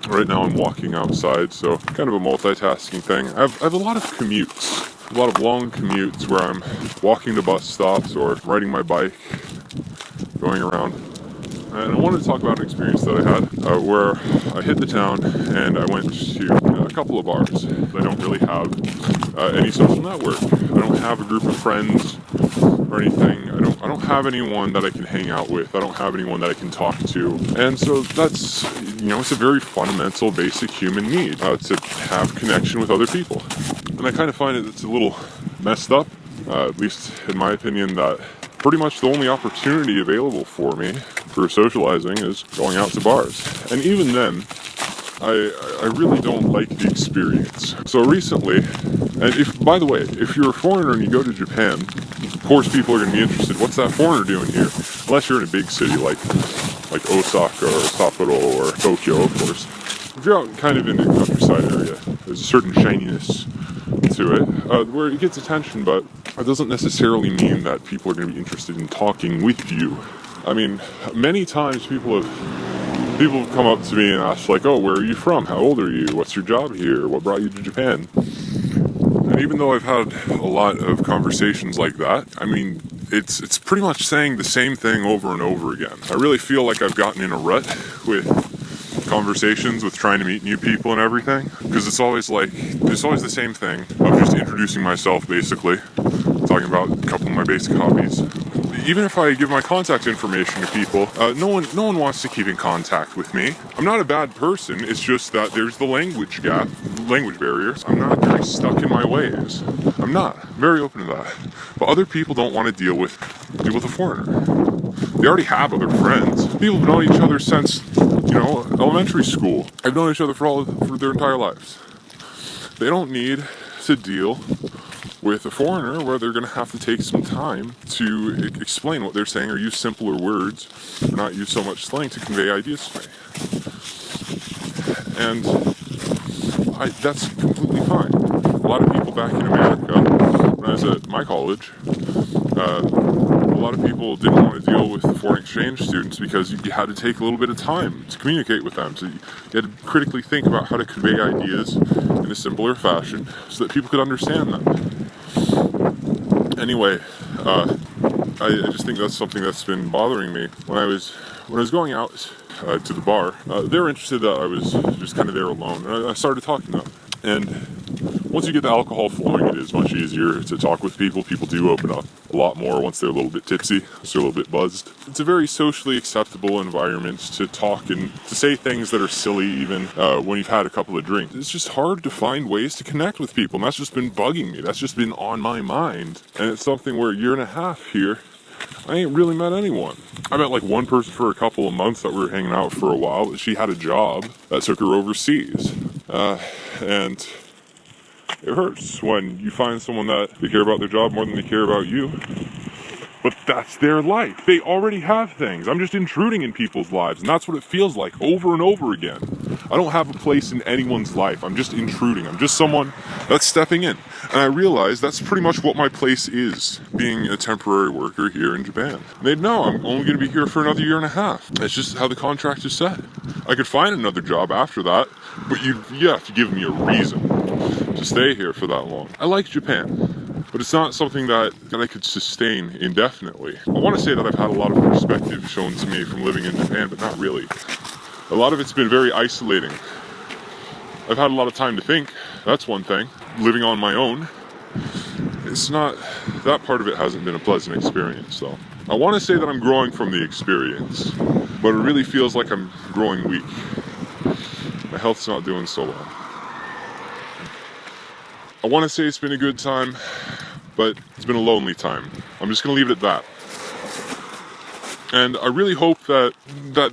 Right now I'm walking outside, so kind of a multitasking thing. I have a lot of commutes, a lot of long commutes where I'm walking to bus stops or riding my bike, going around. And I wanted to talk about an experience that I had where I hit the town and I went to a couple of bars. I don't really have any social network. I don't have a group of friends or anything. I don't have anyone that I can hang out with. I don't have anyone that I can talk to. And so that's, it's a very fundamental, basic human need to have connection with other people. And I kind of find it's a little messed up, at least in my opinion, that pretty much the only opportunity available for me for socializing is going out to bars. And even then, I really don't like the experience. So recently, and by the way, if you're a foreigner and you go to Japan, of course people are going to be interested. What's that foreigner doing here? Unless you're in a big city like Osaka or Sapporo or Tokyo, of course. If you're out kind of in the countryside area, there's a certain shininess to it, where it gets attention, but it doesn't necessarily mean that people are going to be interested in talking with you. I mean, many times people have come up to me and asked, like, oh, where are you from? How old are you? What's your job here? What brought you to Japan? And even though I've had a lot of conversations like that, I mean, it's pretty much saying the same thing over and over again. I really feel like I've gotten in a rut with conversations, with trying to meet new people and everything, because it's always the same thing of just introducing myself, basically, talking about a couple of my basic hobbies. Even if I give my contact information to people, no one wants to keep in contact with me. I'm not a bad person, it's just that there's the language barriers. I'm not very stuck in my ways. I'm not. I'm very open to that. But other people don't want to deal with a foreigner. They already have other friends. People have known each other since, elementary school. I've known each other for their entire lives. They don't need to deal with a foreigner where they're going to have to take some time to explain what they're saying or use simpler words, or not use so much slang to convey ideas to me. And that's completely fine. A lot of people back in America, when I was at my college, a lot of people didn't want to deal with the foreign exchange students because you had to take a little bit of time to communicate with them. So you had to critically think about how to convey ideas in a simpler fashion so that people could understand them. Anyway, I just think that's something that's been bothering me. When I was going out to the bar, they were interested that I was just kind of there alone, and I started talking to them. And once you get the alcohol flowing, it is much easier to talk with people. People do open up a lot more once they're a little bit tipsy, once they're a little bit buzzed. It's a very socially acceptable environment to talk and to say things that are silly even when you've had a couple of drinks. It's just hard to find ways to connect with people, and that's just been bugging me. That's just been on my mind. And it's something where a year and a half here, I ain't really met anyone. I met like one person for a couple of months that we were hanging out for a while, but she had a job that took her overseas. And it hurts when you find someone that they care about their job more than they care about you. But that's their life. They already have things. I'm just intruding in people's lives, and that's what it feels like over and over again. I don't have a place in anyone's life. I'm just intruding. I'm just someone that's stepping in. And I realize that's pretty much what my place is, being a temporary worker here in Japan. They'd know I'm only going to be here for another year and a half. That's just how the contract is set. I could find another job after that, but you have to give me a reason to stay here for that long. I like Japan, but it's not something that I could sustain indefinitely. I want to say that I've had a lot of perspective shown to me from living in Japan, but not really. A lot of it's been very isolating. I've had a lot of time to think, that's one thing. Living on my own, that part of it hasn't been a pleasant experience, though. I want to say that I'm growing from the experience, but it really feels like I'm growing weak. My health's not doing so well. I want to say it's been a good time, but it's been a lonely time. I'm just going to leave it at that. And I really hope that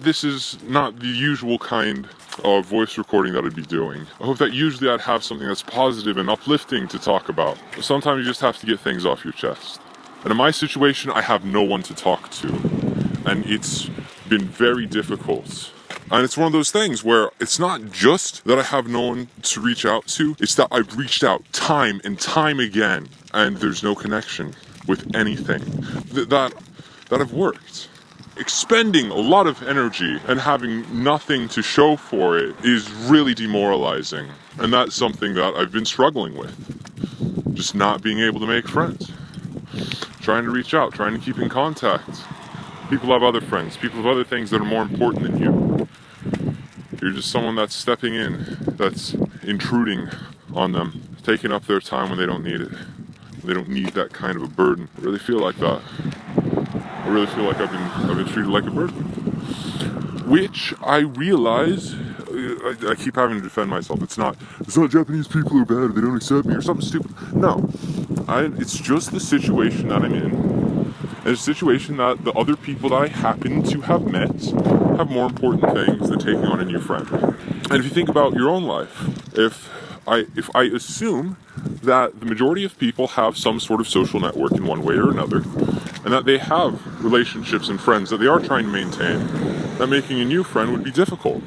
this is not the usual kind of voice recording that I'd be doing. I hope that usually I'd have something that's positive and uplifting to talk about. But sometimes you just have to get things off your chest. And in my situation, I have no one to talk to. And it's been very difficult. And it's one of those things where it's not just that I have no one to reach out to, it's that I've reached out time and time again, and there's no connection with anything that have worked. expending a lot of energy and having nothing to show for it is really demoralizing. And that's something that I've been struggling with. Just not being able to make friends. Trying to reach out, trying to keep in contact. People have other friends, people have other things that are more important than you. You're just someone that's stepping in, that's intruding on them, taking up their time when they don't need it. They don't need that kind of a burden. I really feel like that. I really feel like I've been treated like a burden. Which I realize, I keep having to defend myself. It's not Japanese people who are bad or they don't accept me or something stupid. No. It's just the situation that I'm in. And it's a situation that the other people that I happen to have met have more important things than taking on a new friend. And if you think about your own life, if I assume that the majority of people have some sort of social network in one way or another, and that they have relationships and friends that they are trying to maintain, that making a new friend would be difficult.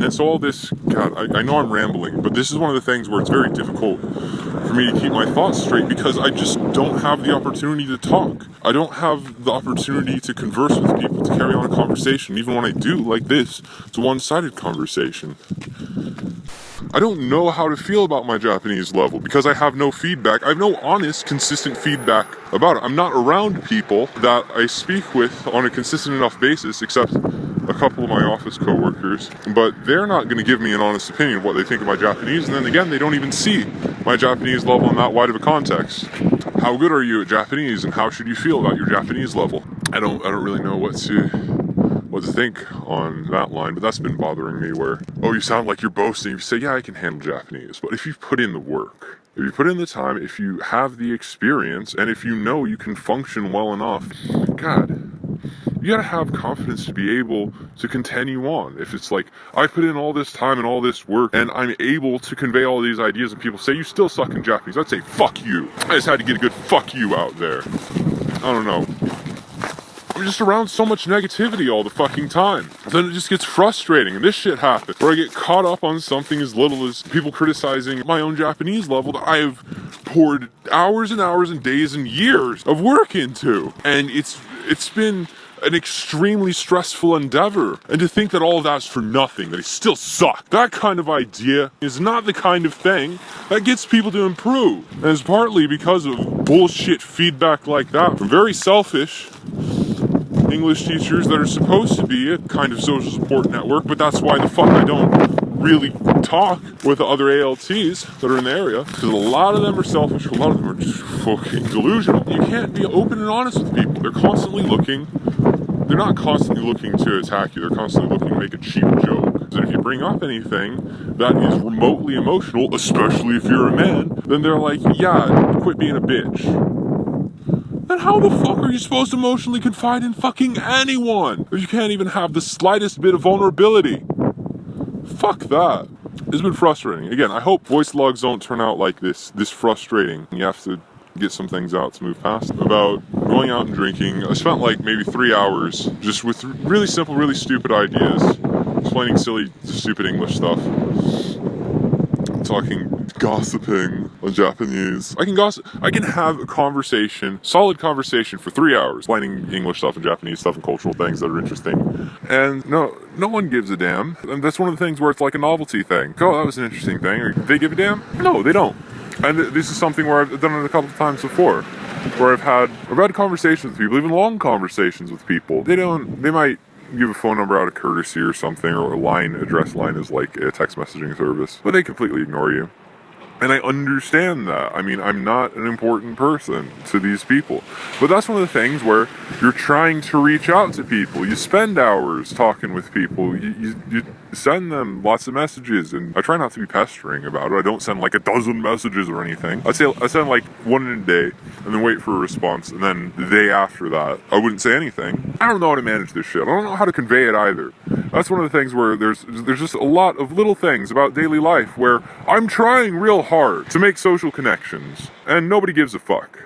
And so all this, God, I know I'm rambling, but this is one of the things where it's very difficult for me to keep my thoughts straight because I just don't have the opportunity to talk. I don't have the opportunity to converse with people, to carry on a conversation. Even when I do, like this, it's a one-sided conversation. I don't know how to feel about my Japanese level because I have no feedback. I have no honest, consistent feedback about it. I'm not around people that I speak with on a consistent enough basis, except a couple of my office coworkers, but they're not going to give me an honest opinion of what they think of my Japanese, and then again, they don't even see my Japanese level in that wide of a context. How good are you at Japanese, and how should you feel about your Japanese level? I don't really know what to think on that line, but that's been bothering me where, oh, you sound like you're boasting. You say, yeah, I can handle Japanese, but if you've put in the work, if you put in the time, if you have the experience, and if you know you can function well enough, God, you gotta have confidence to be able to continue on. If it's like, I put in all this time and all this work, and I'm able to convey all these ideas, and people say, you still suck in Japanese, I'd say, fuck you. I just had to get a good fuck you out there. I don't know. I'm just around so much negativity all the fucking time. Then it just gets frustrating, and this shit happens, where I get caught up on something as little as people criticizing my own Japanese level that I have poured hours and hours and days and years of work into. And it's been an extremely stressful endeavor. And to think that all of that's for nothing, that I still suck, that kind of idea is not the kind of thing that gets people to improve. And it's partly because of bullshit feedback like that from very selfish English teachers that are supposed to be a kind of social support network, but that's why the fuck I don't really talk with the other ALTs that are in the area, because a lot of them are selfish, a lot of them are just fucking delusional. You can't be open and honest with people. They're not constantly looking to attack you, they're constantly looking to make a cheap joke. And if you bring up anything that is remotely emotional, especially if you're a man, then they're like, yeah, quit being a bitch. Then how the fuck are you supposed to emotionally confide in fucking anyone if you can't even have the slightest bit of vulnerability? Fuck that. It's been frustrating. Again, I hope voice logs don't turn out like this frustrating. You have to get some things out to move past. About going out and drinking, I spent like maybe 3 hours just with really simple, really stupid ideas, explaining silly, stupid English stuff. Talking, gossiping on Japanese. I can have a conversation, solid conversation for 3 hours, explaining English stuff and Japanese stuff and cultural things that are interesting. And no one gives a damn. And that's one of the things where it's like a novelty thing. Oh, that was an interesting thing. Or they give a damn? No, they don't. And this is something where I've done it a couple of times before, where I've had conversations with people, even long conversations with people. They might give a phone number out of courtesy or something, or address line is like a text messaging service, but they completely ignore you. And I understand that. I mean, I'm not an important person to these people. But that's one of the things where you're trying to reach out to people. You spend hours talking with people. You send them lots of messages. And I try not to be pestering about it. I don't send like a dozen messages or anything. I send like one in a day and then wait for a response. And then the day after that, I wouldn't say anything. I don't know how to manage this shit. I don't know how to convey it either. That's one of the things where there's just a lot of little things about daily life where I'm trying real hard to make social connections, and nobody gives a fuck.